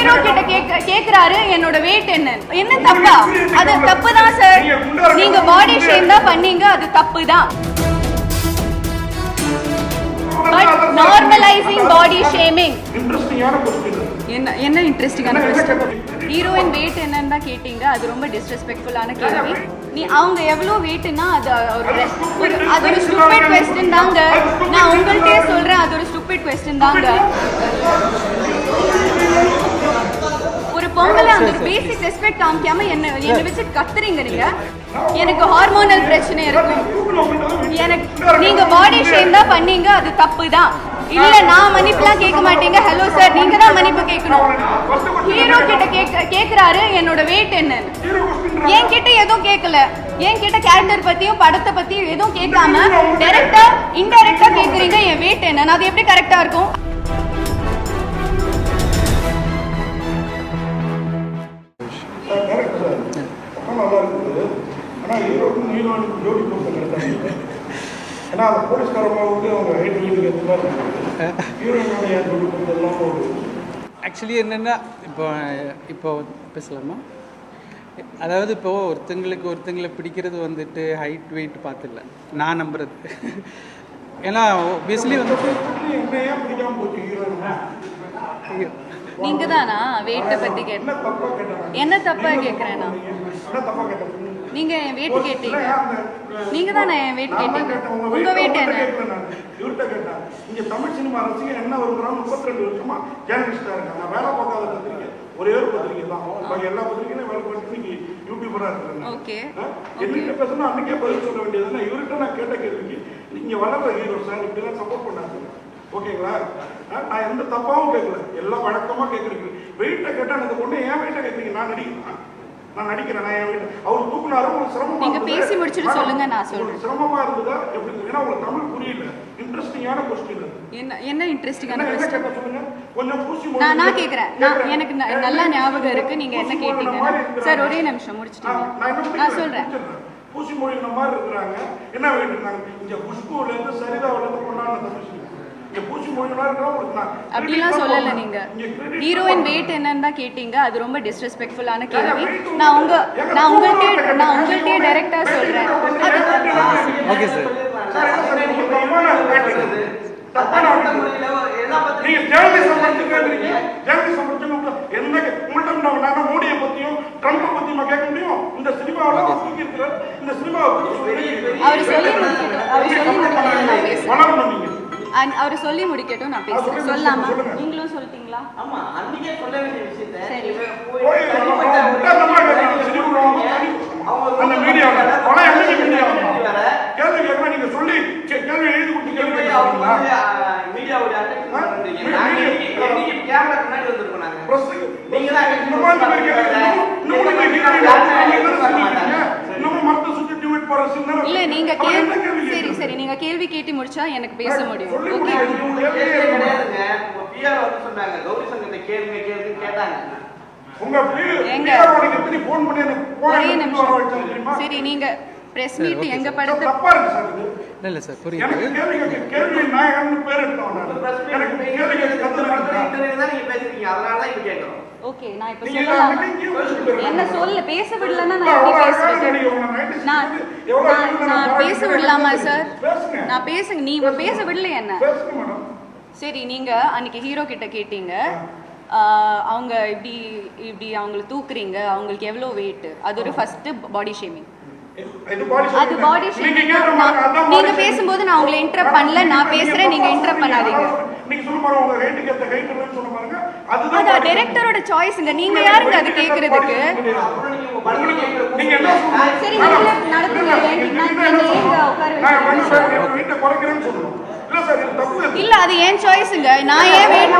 Hero கிட்ட கேக்குறாரு என்னோட weight என்ன தப்பா? அது தப்பு தான் சார். நீங்க பாடி ஷேம் தான் பண்ணீங்க, அது தப்பு தான். But normalizing body shaming. என்ன இன்ட்ரெஸ்டிங்கான क्वेश्चन? ஹீரோயின் weight என்னன்னு தான் கேட்டீங்க, அது ரொம்ப டிஸ்ரெஸ்பெக்ட்ஃபுல்லான கேள்வி. அவங்க எவ்வளவு வெயிட்னா அது ஒரு ஸ்டூபிட் क्वेश्चन தாங்க. நான் உங்கள்கிட்டயே சொல்றேன், அது ஒரு ஸ்டூபிட் क्वेश्चन தாங்க. ஒரு பொம்பளை அந்த பேசிக் ரெஸ்பெக்ட் காமிக்காம என்ன வச்சு கத்துறீங்க நீங்க. எனக்கு ஹார்மோனல் பிரச்சனை இருக்கும், எனக்கு நீங்க பாடி ஷேம் தான் பண்ணீங்க, அது தப்பு தான். இல்ல நான் மன்னிப்புலாம் கேட்க மாட்டீங்க. ஹலோ சார், நீங்க தான் மன்னிப்பு கேட்கணும். ஹீரோ கிட்ட கேக்குறாரு என்னோட weight என்னன்னு. என்கிட்ட எதுவும் கேட்கல, என்கிட்ட கேரக்டர் பத்தியும் படத்தை பத்தியும் எதுவும் கேட்காம டைரக்டா இன்டைரக்டா கேக்குறீங்க என் weight என்னன்னு. அது எப்படி கரெக்டா இருக்கும்? ஆக்சுவலி என்னென்னா இப்போ பேசலாமா? அதாவது இப்போது ஒருத்தங்களை பிடிக்கிறது வந்துட்டு ஹைட் வெயிட் பார்த்துல நான் நம்புறது. ஏன்னா பேசிலி வந்துட்டு நீங்க தானா வெயிட்டை பத்தி என்ன தப்பா கேட்குறேன்னா? நீங்க என் வெயிட் கேட்டீங்க, நீங்க தானே என் வெயிட் கேட்டீங்க. உங்க வெயிட் என்ன? இங்க தமிழ் சினிமா ரசிகர் என்ன வருகிறான்? 32 வருஷமா ஜேர்னலிஸ்டா இருக்காங்க. நான் வேலை பார்க்காத பத்திரிக்கை ஒரே ஒரு பத்திரிக்கை தான். எல்லா பத்திரிக்கையும் வேலை பார்த்து யூடியூபரா இருக்காங்க. ஓகே, என்ன பேசணும் அன்னைக்கே பதில் சொல்ல வேண்டியதுன்னா, இவர்கிட்ட நான் கேட்ட கேள்விக்கு நீங்க வளர்ற ஹீரோ சார் இப்படிலாம் சப்போர்ட் பண்ணாங்க. ஓகேங்களா? நான் எந்த தப்பாவும் கேட்கல, எல்லாம் வழக்கமா கேட்கறீங்க. வெயிட்ட கேட்டா எனக்கு பொண்ணு ஏன் வெயிட்ட கேட்கறீங்க? நான் நடிக்கிறேன் நான் என் வெயிட் அவர் தூக்குனாரு. உங்களுக்கு சிரமமா நீங்க பேசி முடிச்சிட்டு சொல்லுங்க, நான் சொல்றேன். சிரமமா இருந்ததா எப்படி? ஏன்னா உங்களுக்கு தமிழ் புரியல. இன்ட்ரெஸ்டிங்கான क्वेश्चन. என்ன இன்ட்ரெஸ்டிங்கான क्वेश्चन? சொல்லுங்க. கொஞ்சம் பூசி நான் கேக்குறேன். எனக்கு நல்லா ஞாபகம் இருக்கு நீங்க என்ன கேட்டீங்க. சார் ஒரே நிமிஷம் முடிச்சிட்டீங்க, நான் சொல்றேன். பூசி மொழின மாதிரி இருக்கிறாங்க. என்ன வெயிட் இருக்காங்க? இங்க குஷ்புல இருந்து சரிதாவில இருந்து கொண்டாடுற தமிழ் அப்படிலாம் சொல்லல. நீங்க ஹீரோயின் weight என்னன்னு தான் கேட்டீங்க, அது ரொம்ப டிஸ்ரெஸ்பெக்ட்ஃபுல்லான கேள்வி. நான் உங்கள்கிட்டயே டைரக்டா சொல்றேன். Okay sir. நீங்க ஜேர்னலிசம் பத்தி கேக்குறீங்க. ஜேர்னலிசம் பத்தி உங்கள்ட்ட நான் மோடியை பத்தியும் ட்ரம்ப் பத்தியும் கேட்க முடியும்? இந்த சினிமாவில் தூக்கி இருக்கிற இந்த சினிமாவை அவர் சொல்லி வளரணும். நீங்க அவர் சொல்லி முடிக்கட்டும், நான் பேசுறேன். சொல்லாமா? நீங்களும் சொல்லிட்டீங்களா? ஆமா, அன்னைக்கே சொல்ல வேண்டிய விஷயத்தை சரி அந்த மீடியாவுல பல எம்எல்ஏ மீடியாவுல கேள்வி கேட்க நீங்க சொல்லி கேள்வி எழுதி கொடுத்து கேள்வி கேட்கறீங்களா? மீடியாவோட அட்டென்ஷன் பண்றீங்க. நாங்க இன்னைக்கு கேமரா முன்னாடி வந்திருக்கோம். நாங்க பிரஸ் நீங்க தான் இந்த மாதிரி கேக்குறீங்க. இல்ல நீங்க சரி நீங்க கேள்வி கேட்டு முடிச்சா எனக்கு பேச முடியும். ஓகே, கிடையாதுங்க. பிஆர் வந்து சொன்னாங்க கௌரி சங்கத்தை கேளுங்க கேட்டாங்க. உங்க பிஆர் ஓடிக்கு போன் பண்ணி எனக்கு ஒரே நிமிஷம். சரி நீங்க பிரஸ் மீட் எங்க படுத்து தப்பா இருக்கு சார். இது இல்ல சார் புரியுது. கேள்வி நாயகன் பேர் எடுத்தோம். எனக்கு கேள்வி இன்டர்வியூ தான் நீங்க பேசுறீங்க, அதனால தான் இப்ப கேக்குறோம். ஓகே, நான் இப்ப சொல்லலாம். என்ன சொல்ல பேச விடலன்னா நான் எப்படி பேசுறது? நான் பேச விடலாமா சார்? நான் பேசுங்க, நீ பேச விடல என்ன? சரி, நீங்க அன்னைக்கு ஹீரோ கிட்ட கேட்டீங்க அவங்க இப்படி அவங்களை தூக்குறீங்க, அவங்களுக்கு எவ்வளவு வெயிட், அது ஒரு ஃபர்ஸ்ட் பாடி ஷேமிங். அது பாடி ஷேமிங். நீங்க பேசும்போது நான் உங்களை இன்டரப்ட் பண்ணல, நான் பேசுறேன், நீங்க இன்டரப்ட் பண்ணாதீங்க. நீங்க சொல்ல பாருங்க உங்க ஹைட்டுக்கு ஏத்த ஹைட் இல்லன்னு சொல்ல பாருங்க. அது டைரக்டரோட சாய்ஸ்ங்க, நீங்க யாருங்க அது கேக்குறதுக்கு? நீங்க என்ன சரி நீங்க நடத்துங்க. நான் உட்கார வெயிட்ட குறைக்கிறேன்னு சொல்றோம். இல்ல சார் இது தப்பு. இல்ல அது ஏன் சாய்ஸ்ங்க. நான் ஏன் வெயிட்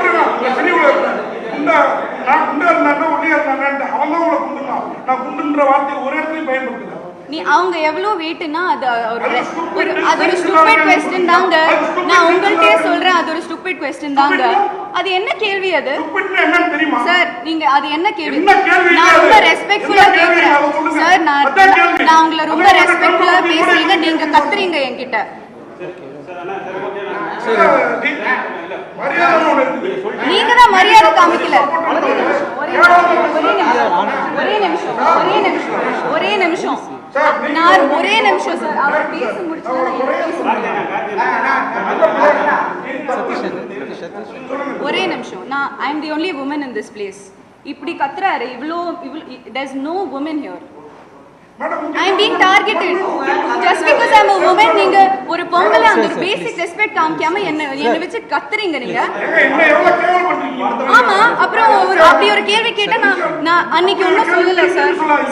நான் குண்டா இருந்தா ஒல்லியா இருந்தா அவங்க உங்களை குண்டுலாம். நான் குண்டுன்ற வார்த்தையை ஒரு இடத்துலயும் பயன்படுத்தல. நீ அவங்க எவ்வளவு வெயிட்னா அது ஒரு ஸ்டூபிட் क्वेश्चन தாங்க. நான் உங்கள்கிட்டயே சொல்றேன், அது ஒரு ஸ்டூபிட் क्वेश्चन தாங்க. அது என்ன கேள்வி அது? ஸ்டூபிட்னா என்னன்னு தெரியுமா சார்? நீங்க அது என்ன கேள்வி? நான் ரொம்ப ரெஸ்பெக்ட்ஃபுல்லா கேக்குறேன் சார். நான் உங்களை ரொம்ப ரெஸ்பெக்ட்ஃபுல்லா பேசுறீங்க, நீங்க கத்துறீங்க என்கிட்ட. நீங்க தான் மரியாதை காமிக்கல. ஒரே நிமிஷம் சார், அவர் பேச முடிச்சா ஒரே நிமிஷம். நான் I am the only woman in this place. இப்படி கத்துறாரு, இவ்வளோ there is no woman here. I am being targeted just because I am a woman. நீங்க ஒரு பொம்பளை அந்த ஒரு பேசிக் ரெஸ்பெக்ட் காமிக்காம என்ன வச்சு கத்துறீங்க நீங்க. ஆமா, அப்புறம் அப்படி ஒரு கேள்வி கேட்டா நான் அன்னைக்கு ஒன்னும் சொல்லல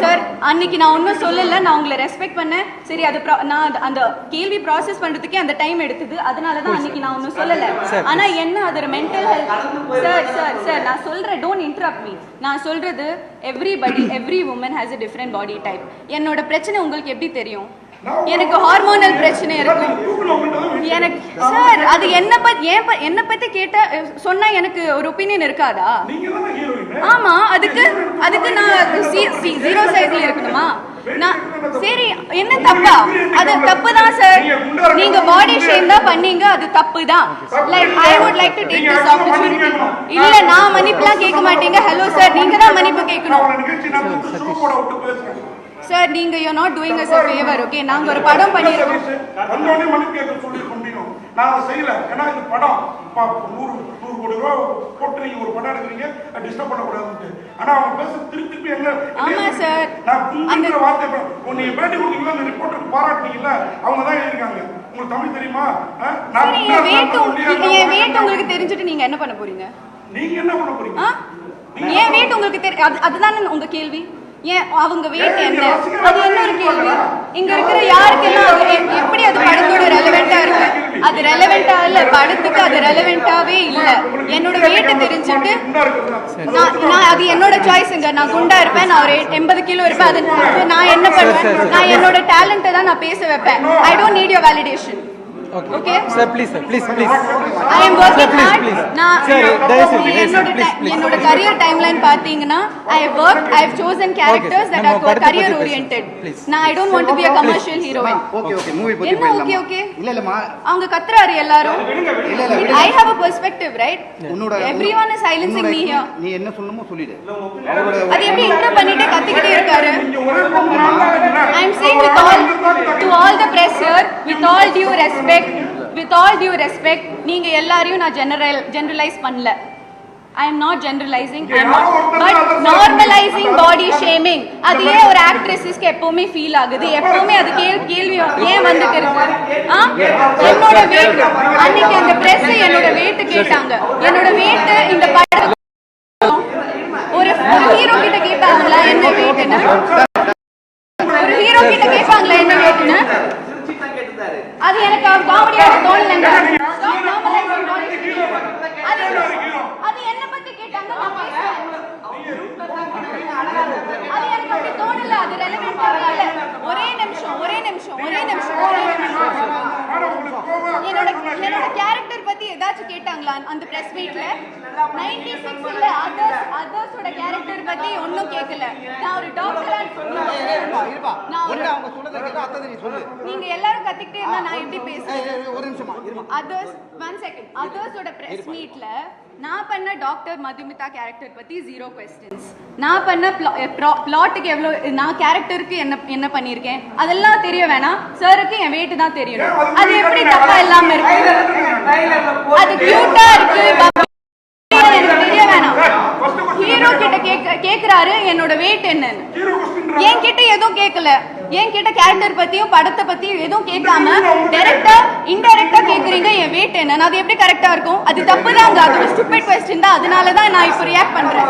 சார். அன்னைக்கு நான் ஒன்னும் சொல்லல. நான் உங்களை ரெஸ்பெக்ட் பண்ணேன். சரி, அது நான் அந்த கேள்வி ப்ராசஸ் பண்றதுக்கே அந்த டைம் எடுத்தது. அதனால தான் அன்னைக்கு நான் ஒன்னும் சொல்லல. ஆனா என்ன அது மென்டல் ஹெல்த் சார் நான் சொல்றேன், டோன்ட் இன்டரப்ட் மீ. நான் சொல்றது every woman has a different body type. என்னோட பிரச்சனை உங்களுக்கு எப்படி தெரியும்? எனக்கு ஹார்மோனல் பிரச்சனை இருக்கும். எனக்கு சார் அது என்ன பத்தி கேட்டா சொன்னா எனக்கு ஒரு ஒப்பீனியன் இருக்காதா? ஆமா, அதுக்கு நான் ஜீரோ சைஸ்ல இருக்கணுமா? நான் சரி, என்ன தப்பா? அது தப்பு தான் சார். நீங்க பாடி ஷேம் தான் பண்ணீங்க, அது தப்பு தான். Like I would like to take this opportunity. இல்ல, நான் மன்னிப்புலாம் கேட்க மாட்டீங்க. ஹலோ சார், நீங்க தான் மன்னிப்பு கேட்கணும் சார். நீங்க you not doing us a favor. Okay, நாங்க ஒரு படம் பண்ணிருக்கோம். வந்தோனே மன்னிப்பு கேட்க சொல்லி முடியும். நான் அதை செய்யல. ஏன்னா இது படம் 100 கோடி ரூபாய் போட்டு நீங்க ஒரு படம் எடுக்கிறீங்க, டிஸ்டர்ப் பண்ணக்கூடாதுன்னு. ஆனா அவங்க பேச திருப்பி என்ன? ஆமா சார், அந்த வார்த்தை நீங்க பேட்டி கொடுத்தீங்களா, அந்த ரிப்போர்ட்டர் பாராட்டினீங்கல்ல, அவங்க தான் எழுதிருக்காங்க. உங்களுக்கு தமிழ் தெரியுமா? என் வெயிட் உங்களுக்கு தெரிஞ்சுட்டு நீங்க என்ன பண்ண போறீங்க? நீங்க என்ன பண்ண போறீங்க? என் வெயிட் உங்களுக்கு அதுதானே உங்க கேள்வி. ஏன் அவங்க வெயிட் என்ன? அது என்ன ஒரு கேள்வி? இங்க இருக்கிற யாருக்கெல்லாம் அது எப்படி அது படத்தோட ரெலவெண்டா இருக்கு? அது ரெலவெண்டா இல்ல, படத்துக்கு அது ரெலவெண்டாவே இல்ல. என்னோட வெயிட் தெரிஞ்சுட்டு நான் அது என்னோட சாய்ஸ்ங்க. நான் குண்டா இருப்பேன், நான் ஒரு 80 கிலோ இருப்பேன். அது நான் என்ன பண்ணுவேன்? நான் என்னோட டேலண்ட்டை தான் நான் பேச வைப்பேன். I don't need your validation. Okay sir, please I am working hard. என்னோட career timeline பாத்தீங்கன்னா I have chosen characters that are career oriented. Now I don't want to be a commercial heroine. Okay movie பத்தி பேசலாம். Okay இல்ல அவங்க கத்துறாரு எல்லாரும். I have a perspective, right? Everyone is silencing me here. நீ என்ன சொல்லணுமோ சொல்லிடு. அது எப்படி இன்ட்ரோ பண்ணிட்டு கத்திக்கிட்டே இருக்காரு? I am saying to all the press here, with all due respect, நீங்க எல்லாரையும் நான் generalize பண்ணல. I am not generalizing, but normalizing body shaming. அது ஏன் ஒரு ஆக்ட்ரஸஸ்க்கு எப்பவுமே ஃபீல் ஆகுது? எப்பவுமே அது கேள்வி ஏன் வந்துட்டு இருக்கு? என்னோட weight, அன்னைக்கு அந்த பிரஸ் என்னோட weight கேட்டாங்க. என்னோட weight இந்த படம் ஒரு ஹீரோ கிட்ட கேட்பாங்களா என்ன வெயிட்னு? ஒரு ஹீரோ கிட்ட கேட்பாங்களா என்ன வெயிட்னு? அது எனக்கு காமெடியா தோணலங்க. அது என்ன பத்தி கேட்டாங்க, நான் பேசுறேன். அது எனக்கு அப்படி தோணல. அது ரெலவென்ட்டாவே இல்ல. ஒரே நிமிஷம் என்னோட கேரக்டர் பத்தி ஏதாச்சும் கேட்டாங்களா அந்த பிரஸ் மீட்ல? 96 இல்ல அதர்ஸோட கேரக்டர் பத்தி ஒண்ணும் கேட்கல. நான் ஒரு டாக்டரா அவங்க சொல்றத கேட்டா அத நீ சொல்லு. நீங்க எல்லாரும் கத்திக்கிட்டே இருந்தா நான் எப்படி பேசுறது? ஒரு நிமிஷமா இருமா. Others 1 second. அதர்ஸோட பிரஸ் மீட்ல நான் பண்ண டாக்டர் மதுமிதா கேரக்டர் பத்தி 0 क्वेश्चंस. நான் பண்ண பிளாட்டுக்கு எவ்வளவு, நான் கேரக்டருக்கு என்ன பண்ணிருக்கேன் அதெல்லாம் தெரிய வேணாம். சருக்கு என் வெயிட் தான் தெரியணும். அது எப்படி தப்பா இல்லாம இருக்கு? அது கியூட்டா இருக்கு, எனக்கு தெரிய வேணாம். ஹீரோ கிட்ட கேக்குறாரு என்னோட வெயிட் என்னன்னு. என்கிட்ட எதுவும் கேட்கல. என்கிட்ட கேரக்டர் பத்தியும் படத்தை பத்தியும் எதுவும் கேட்காம டைரக்டா இன்டைரக்டா கேக்குறீங்க என் வெயிட் என்ன. அது எப்படி கரெக்டா இருக்கும்? அது தப்பு தான். அது ஒரு ஸ்டூபிட் क्वेश्चन தான். அதனால தான் நான் இப்போ ரியாக்ட் பண்றேன்.